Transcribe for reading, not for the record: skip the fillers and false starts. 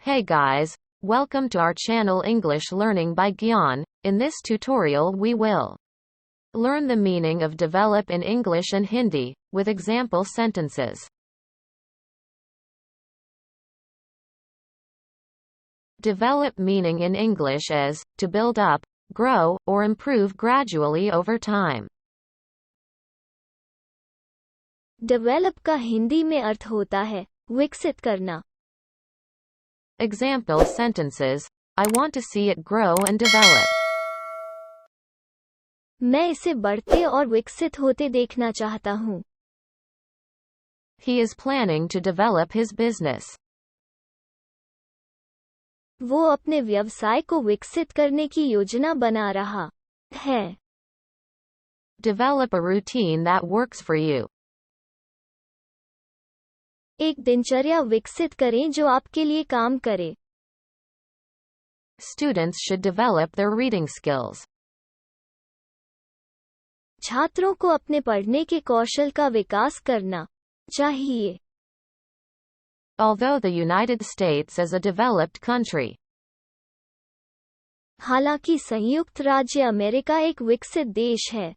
Hey guys, welcome to our channel English Learning by Gyan. In this tutorial we will learn the meaning of develop in English and Hindi, with example sentences. Develop meaning in English as, to build up, grow, or improve gradually over time. Develop का हिंदी में अर्थ होता है विकसित करना. Example sentences. I want to see it grow and develop. मैं इसे बढ़ते और विकसित होते देखना चाहता हूँ. He is planning to develop his business. वो अपने व्यवसाय को विकसित करने की योजना बना रहा है. Develop a routine that works for you. एक दिनचर्या विकसित करें जो आपके लिए काम करे. Students should develop their reading skills. छात्रों को अपने पढ़ने के कौशल का विकास करना चाहिए. Although the United States is a developed country, हालांकि संयुक्त राज्य अमेरिका एक विकसित देश है.